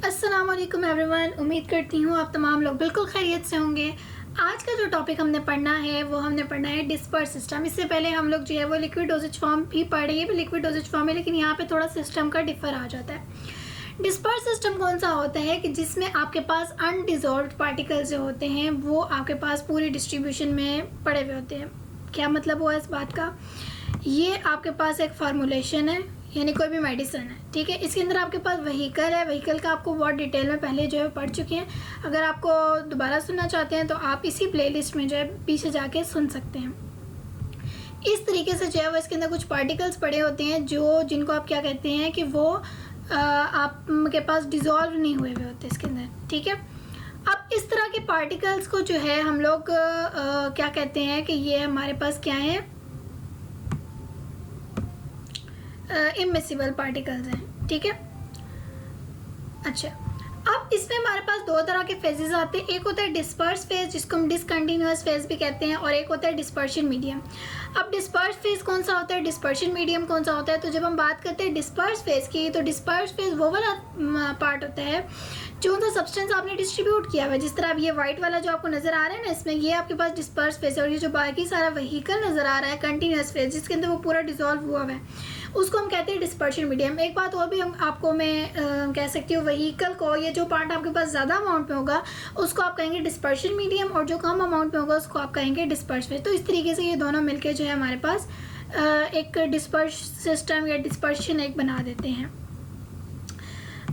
अस्सलाम वालेकुम एवरीवन। उम्मीद करती हूँ आप तमाम लोग बिल्कुल खैरियत से होंगे। आज का जो टॉपिक हमने पढ़ना है वो हमने पढ़ना है डिस्पर्स सिस्टम। इससे पहले हम लोग जो है वो लिक्विड डोजेज फॉर्म भी पढ़ रहे हैं, भी लिक्विड डोजेज फॉर्म है, लेकिन यहाँ पे थोड़ा सिस्टम का डिफर आ जाता है। डिस्पर्स सिस्टम कौन सा होता है कि जिसमें आपके पास अनडिजॉल्व्ड पार्टिकल्स जो होते हैं वो आपके पास पूरी डिस्ट्रीब्यूशन में पड़े हुए होते हैं। क्या मतलब हुआ इस बात का? ये आपके पास एक फार्मूलेशन है, यानी कोई भी मेडिसिन है, ठीक है। इसके अंदर आपके पास व्हीकल है। व्हीकल का आपको बहुत डिटेल में पहले जो है पढ़ चुके हैं। अगर आपको दोबारा सुनना चाहते हैं तो आप इसी प्लेलिस्ट में जो है पीछे जाके सुन सकते हैं। इस तरीके से जो है वो इसके अंदर कुछ पार्टिकल्स पड़े होते हैं जिनको आप क्या कहते हैं कि वो आपके पास डिज़ोल्व नहीं हुए हुए होते इसके अंदर, ठीक है। अब इस तरह के पार्टिकल्स को जो है हम लोग क्या कहते हैं कि ये हमारे पास क्या है, इमिसिबल पार्टिकल्स हैं, ठीक है। अच्छा, अब इसमें हमारे पास दो तरह के फेजेस आते हैं। एक होता है डिस्पर्स फेज, जिसको हम डिसकंटिन्यूअस फेज भी कहते हैं, और एक होता है डिस्पर्शन मीडियम। अब डिस्पर्स फेज कौन सा होता है, डिस्पर्शन मीडियम कौन सा होता है? तो जब हम बात करते हैं डिस्पर्स फेज की, तो डिस्पर्स फेज वो वाला पार्ट होता है जो तो सब्सटेंस आपने डिस्ट्रीब्यूट किया हुआ है। जिस तरह अब ये वाइट वाला जो आपको नजर आ रहा है ना, इसमें ये आपके पास डिस्पर्स फेज है, और ये जो बाकी सारा व्हीकल नजर आ रहा है कंटिन्यूअस फेज, जिसके अंदर वो पूरा डिसॉल्व हुआ हुआ है, उसको हम कहते हैं डिस्पर्शन मीडियम। एक बात और भी हम आपको मैं कह सकती हूँ, व्हीकल को, ये जो पार्ट आपके पास ज़्यादा अमाउंट में होगा उसको आप कहेंगे डिस्पर्शन मीडियम, और जो कम अमाउंट में होगा उसको आप कहेंगे डिस्पर्स फेज। तो इस तरीके से ये दोनों मिलके जो है हमारे पास एक डिस्पर्स सिस्टम या डिस्पर्शन एक बना देते हैं।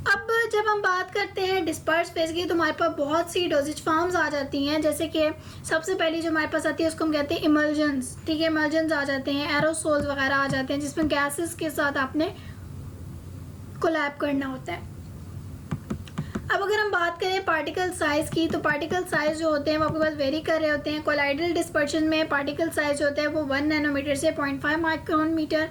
अब जब हम बात करते हैं डिस्पर्स फेज की, तो हमारे पास बहुत सी डोजेज फॉर्म्स आ जाती हैं। जैसे कि सबसे पहली जो हमारे पास आती है उसको हम कहते हैं इमल्जेंस, ठीक है। इमल्जेंस आ जाते हैं, एरोसोल्स वगैरह आ जाते हैं, जिसमें गैसेस के साथ आपने कोलैब करना होता है। अब अगर हम बात करें पार्टिकल साइज़ की, तो पार्टिकल साइज़ जो होते हैं वो आपके पास वेरी कर रहे होते हैं। कोलाइडल डिस्पर्शन में पार्टिकल साइज़ होता है वो 1 नैनोमीटर से 0.5 माइक्रोन मीटर।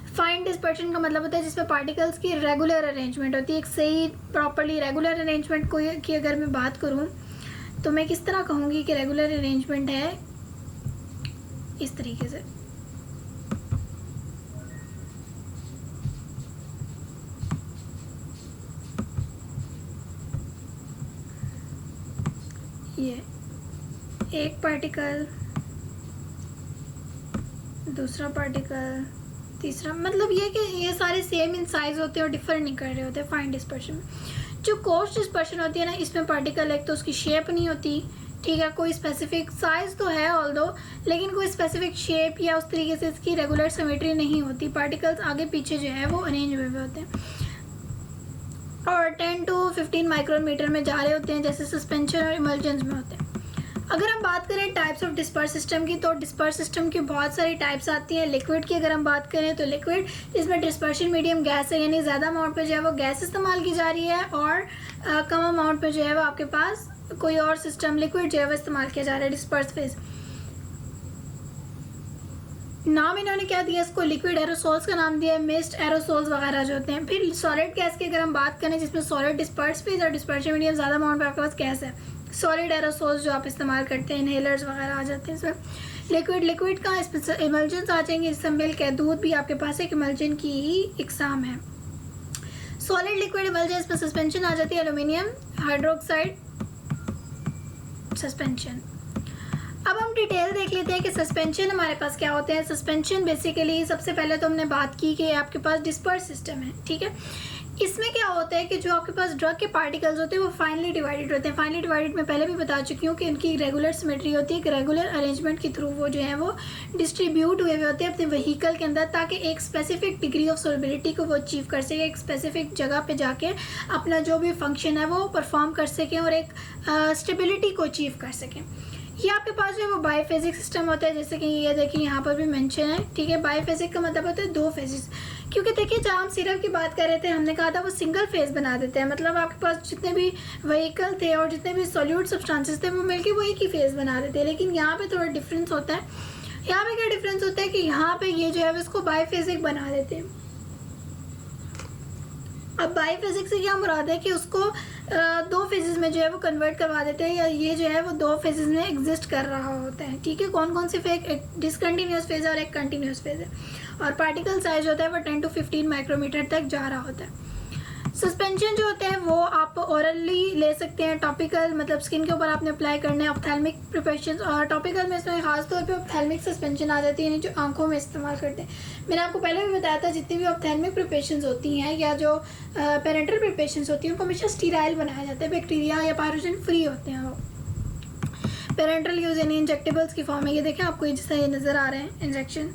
फाइन डिस्पर्शन का मतलब होता है जिसमें पार्टिकल्स की रेगुलर अरेंजमेंट होती है। एक सही प्रॉपर्ली रेगुलर अरेंजमेंट की अगर मैं बात करूं तो मैं किस तरह कहूँगी कि रेगुलर अरेंजमेंट है इस तरीके से। ये एक पार्टिकल, दूसरा पार्टिकल, तीसरा, मतलब ये कि ये सारे सेम इन साइज होते हैं और डिफर नहीं कर रहे होते फाइन डिस्पर्शन में। जो कोर्स डिस्पर्शन होती है ना, इसमें पार्टिकल एक तो उसकी शेप नहीं होती, ठीक है। कोई स्पेसिफिक साइज तो है ऑल्दो, लेकिन कोई स्पेसिफिक शेप या उस तरीके से इसकी रेगुलर सिमेट्री नहीं होती। पार्टिकल्स आगे पीछे जो है वो अरेंज हुए हुए होते हैं और 10 to 15 माइक्रोमीटर में जा रहे होते हैं, जैसे सस्पेंशन और इमल्जेंस में होते हैं। अगर हम बात करें टाइप्स ऑफ डिस्पर्स सिस्टम की, तो डिस्पर्स सिस्टम की बहुत सारी टाइप्स आती हैं। लिक्विड की अगर हम बात करें तो लिक्विड, इसमें डिस्पर्शन मीडियम गैस है, यानी ज़्यादा अमाउंट पे जो है वो गैस इस्तेमाल की जा रही है, और कम अमाउंट पे जो है वो आपके पास कोई और सिस्टम लिक्विड जो है वो इस्तेमाल किया जा रहा है। डिस्पर्स फेज नाम इन्होंने क्या दिया इसको, लिक्विड एरोसोल्स का नाम दिया है, मिस्ट एरोसोल्स वगैरह जो होते हैं। फिर सॉलिड गैस की अगर हम बात करें, जिसमें सॉलिड डिस्पर्स फेज और डिस्पर्शन मीडियम ज़्यादा अमाउंट पे आपके पास गैस है। सॉलिड एरोसोल्स जो आप इस्तेमाल करते हैं, इनहेलर्स वगैरह आ जाते हैं इसमें। लिक्विड का इसमें इमल्जेंस आ जाएंगे, जिससे मिल्क है, दूध भी आपके पास एक इमल्जन की ही इकसाम है। सॉलिड लिक्विड इमल्जेंस में सस्पेंशन आ जाती है, एल्यूमिनियम हाइड्रोक्साइड सस्पेंशन। अब हम डिटेल देख लेते हैं कि सस्पेंशन हमारे पास क्या होते हैं। सस्पेंशन बेसिकली सबसे पहले तो हमने बात की कि आपके पास डिस्पर्स सिस्टम है, ठीक है। इसमें क्या होता है कि जो आपके पास ड्रग के पार्टिकल्स होते हैं वो फाइनली डिवाइडेड होते हैं। फाइनली डिवाइडेड में पहले भी बता चुकी हूँ कि इनकी रेगुलर सिमेट्री होती है, एक रेगुलर अरेंजमेंट के थ्रू वो जो है वो डिस्ट्रीब्यूट हुए होते हैं अपने व्हीकल के अंदर, ताकि एक स्पेसिफिक डिग्री ऑफ सोलबिलिटी को वो अचीव कर सके, एक स्पेसिफिक जगह पे जाके अपना जो भी फंक्शन है वो परफॉर्म कर सकें और एक स्टेबिलिटी को अचीव कर सकें। ये आपके पास जो है वो बाईफेजिक सिस्टम होता है, जैसे कि ये देखिए यहाँ पर भी मेंशन है, ठीक है। बाईफेजिक का मतलब होता है दो फेजेस, क्योंकि देखिए जब हम सिरप की बात कर रहे थे हमने कहा था वो सिंगल फेज बना देते हैं, मतलब आपके पास जितने भी व्हीकल थे और जितने भी सॉल्यूट सब्सटेंसेस थे वो मिलके वो एक ही फेज बना देते हैं। लेकिन यहाँ पे थोड़ा डिफरेंस होता है। यहाँ पे क्या डिफरेंस होता है कि यहाँ पे ये जो है वो इसको बाईफेजिक बना देते हैं। अब बाईफेजिक से क्या मुराद है कि उसको दो फेजेस में जो है वो कन्वर्ट करवा देते हैं, या ये जो है वो दो फेजेस में एग्जिस्ट कर रहा होता है, ठीक है। कौन कौन से फेज, एक डिसकंटिन्यूअस फेज है और एक कंटिन्यूअस फेज है। और पार्टिकल साइज होता है वो 10 to 15 माइक्रोमीटर तक जा रहा होता है। सस्पेंशन जो होते हैं वो आप ओरली ले सकते हैं, टॉपिकल मतलब स्किन के ऊपर आपने अप्लाई करना है, ऑप्थेल्मिक प्रिपरेशन, और टॉपिकल में इसमें खासतौर पे ऑप्थेल्मिक सस्पेंशन आ जाती है जो आंखों में इस्तेमाल करते हैं। मैंने आपको पहले भी बताया था जितनी भी ऑप्थेल्मिक प्रिपरेशन होती हैं या जो पेरेंटल प्रिपरेशन होती हैं उनको हमेशा स्टीराइल बनाया जाता है, बैक्टीरिया या पायरोजन फ्री होते हैं वो। पेरेंटल यूज़ यानी इंजेक्टेबल्स की फॉर्म है, ये देखें आपको जैसा ये नज़र आ रहे हैं इंजेक्शन,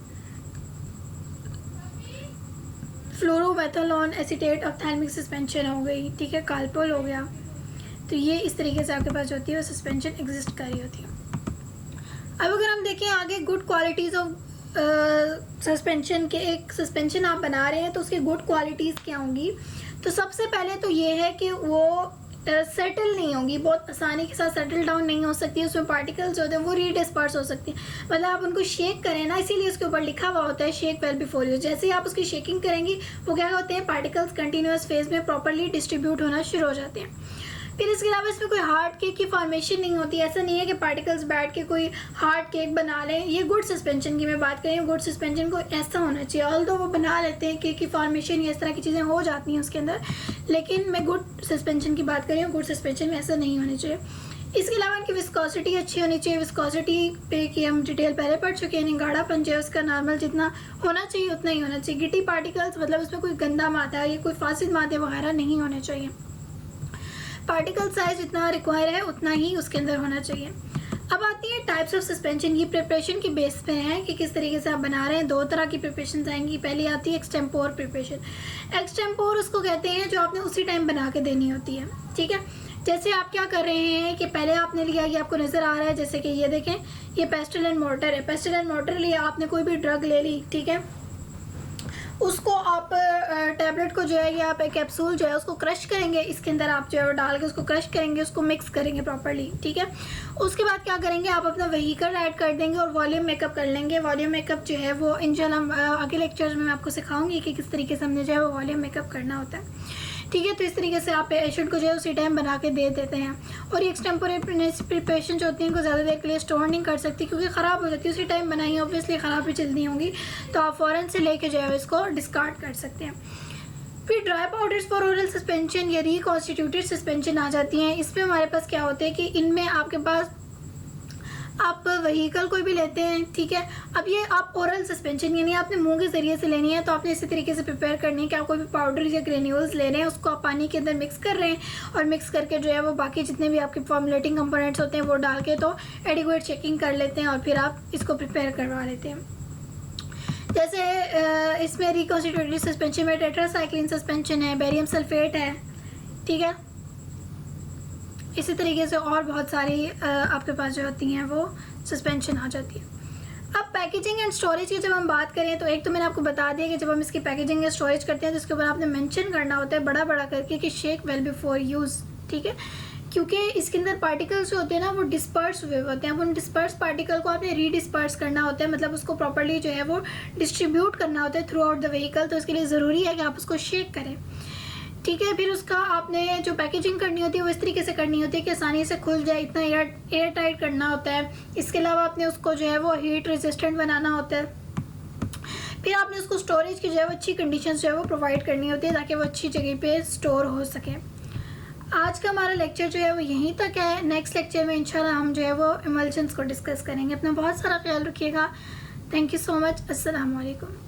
फ्लोरोमेथालोन एसीटेट ऑप्थेल्मिक सस्पेंशन हो गई, ठीक है, काल्पोल हो गया। तो ये इस तरीके से आपके पास जो होती है वो सस्पेंशन एग्जिस्ट कर रही होती है। अब अगर हम देखें आगे गुड क्वालिटीज़ ऑफ सस्पेंशन के, एक सस्पेंशन आप बना रहे हैं तो उसकी गुड क्वालिटीज़ क्या होंगी। तो सबसे पहले तो ये है कि वो सेटल नहीं होंगी, बहुत आसानी के साथ सेटल डाउन नहीं हो सकती, उसमें पार्टिकल्स होते हैं वो रीडिस्पर्स हो सकती हैं। मतलब आप उनको शेक करें ना, इसीलिए उसके ऊपर लिखा हुआ होता है शेक वेल बिफोर यूज। जैसे ही आप उसकी शेकिंग करेंगी वो क्या होते हैं, पार्टिकल्स कंटिन्यूस फेज में प्रॉपरली डिस्ट्रीब्यूट होना शुरू हो जाते हैं। फिर इसके अलावा इसमें कोई हार्ड केक की फॉर्मेशन नहीं होती, ऐसा नहीं है कि पार्टिकल्स बैठ के कोई हार्ड केक बना लें। ये गुड सस्पेंशन की मैं बात करें, गुड सस्पेंशन को ऐसा होना चाहिए, ऑल्दो वो बना लेते हैं केक की फॉर्मेशन या इस तरह की चीज़ें हो जाती हैं उसके अंदर, लेकिन मैं गुड सस्पेंशन की बात कर रही हूँ, गुड सस्पेंशन में ऐसा नहीं होना चाहिए। इसके अलावा इनकी विस्कोसिटी अच्छी होनी चाहिए, विस्कोसिटी पे कि हम डिटेल पहले पढ़ चुके हैं, गाढ़ापन जो है उसका नॉर्मल जितना होना चाहिए उतना ही होना चाहिए। गिटी पार्टिकल्स मतलब उसमें कोई गंदा मादा या कोई फासिद मादे वगैरह नहीं होने चाहिए। पार्टिकल साइज जितना रिक्वायर है उतना ही उसके अंदर होना चाहिए। अब आती है टाइप्स ऑफ सस्पेंशन, ये प्रिपरेशन की बेस पे है कि किस तरीके से आप बना रहे हैं। दो तरह की प्रिपरेशन आएंगी, पहली आती है एक्सटेम्पोर प्रिपरेशन। एक्सटेम्पोर उसको कहते हैं जो आपने उसी टाइम बना के देनी होती है, ठीक है। जैसे आप क्या कर रहे हैं कि पहले आपने लिया, ये आपको नज़र आ रहा है जैसे कि ये देखें, ये पेस्टल एंड मोर्टर है, पेस्टल एंड मोर्टर लिया आपने, कोई भी ड्रग ले ली, ठीक है, उसको आप टैबलेट को जो है या आप एक कैप्सूल जो है उसको क्रश करेंगे, इसके अंदर आप जो है डाल के उसको क्रश करेंगे, उसको मिक्स करेंगे प्रॉपर्ली, ठीक है। उसके बाद क्या करेंगे, आप अपना व्हीकल ऐड कर देंगे और वॉल्यूम मेकअप कर लेंगे। वॉल्यूम मेकअप जो है वो इंशाल्लाह आगे लेक्चर्स में मैं आपको सिखाऊंगी कि किस तरीके से हमने जो है वो वॉल्यूम मेकअप करना होता है, ठीक है। तो इस तरीके से आप एसिड को जो है उसी टाइम बना के दे देते हैं। और ये एक्सटेम्पोरेरी प्रिपरेशन जो होती है इनको ज़्यादा देर के लिए स्टोर नहीं कर सकती क्योंकि ख़राब हो जाती है, उसी टाइम बनाई ऑब्वियसली ख़राब भी जल्दी होंगी, तो आप फ़ौरन से लेके जो है इसको डिस्कार्ड कर सकते हैं। फिर dry powders for oral suspension या रिकॉन्स्टिट्यूटेड सस्पेंशन आ जाती हैं। इसमें हमारे पास क्या होता है कि इनमें आपके पास आप व्हीकल कोई भी लेते हैं, ठीक है। अब ये आप ओरल सस्पेंशन यानी आपने मुंह के ज़रिए से लेनी है, तो आपने इसी तरीके से प्रिपेयर करनी है कि आप कोई भी पाउडर या ग्रेन्यूल्स ले रहे हैं, उसको आप पानी के अंदर मिक्स कर रहे हैं और मिक्स करके जो है वो बाकी जितने भी आपके फॉर्मुलेटिंग कंपोनेंट्स होते हैं वो डाल के तो एडिक्वेट चेकिंग कर लेते हैं और फिर आप इसको प्रिपेयर करवा लेते हैं। जैसे इसमें रिकॉन्स्टिट्यूटेड सस्पेंशन में टेट्रासाइक्लिन सस्पेंशन है, बेरियम सल्फेट है, ठीक है। इसी तरीके से और बहुत सारी आपके पास जो होती हैं वो सस्पेंशन आ जाती है। अब पैकेजिंग एंड स्टोरेज की जब हम बात करें तो एक तो मैंने आपको बता दिया कि जब हम इसकी पैकेजिंग या स्टोरेज करते हैं तो इसके ऊपर आपने मेंशन करना होता है बड़ा बड़ा करके कि शेक वेल बिफोर यूज़, ठीक है, क्योंकि इसके अंदर पार्टिकल्स जो होते हैं ना वो डिस्पर्स हुए होते हैं। अब उन डिस्पर्स पार्टिकल को आपने रीडिस्पर्स करना होता है, मतलब उसको प्रॉपर्ली जो है वो डिस्ट्रीब्यूट करना होता है थ्रू आउट द व्हीकल, तो इसके लिए ज़रूरी है कि आप उसको शेक करें, ठीक है। फिर उसका आपने जो पैकेजिंग करनी होती है वो इस तरीके से करनी होती है कि आसानी से खुल जाए, इतना एयर टाइट करना होता है। इसके अलावा आपने उसको जो है वो हीट रेजिस्टेंट बनाना होता है। फिर आपने उसको स्टोरेज की जो है वो अच्छी कंडीशन जो है वो प्रोवाइड करनी होती है ताकि वो अच्छी जगह पे स्टोर हो सके। आज का हमारा लेक्चर जो है वो यहीं तक है। नेक्स्ट लेक्चर में इंशाल्लाह हम जो है वो इमल्शंस को डिस्कस करेंगे। अपना बहुत सारा ख्याल रखिएगा। Thank you so much. अस्सलाम वालेकुम।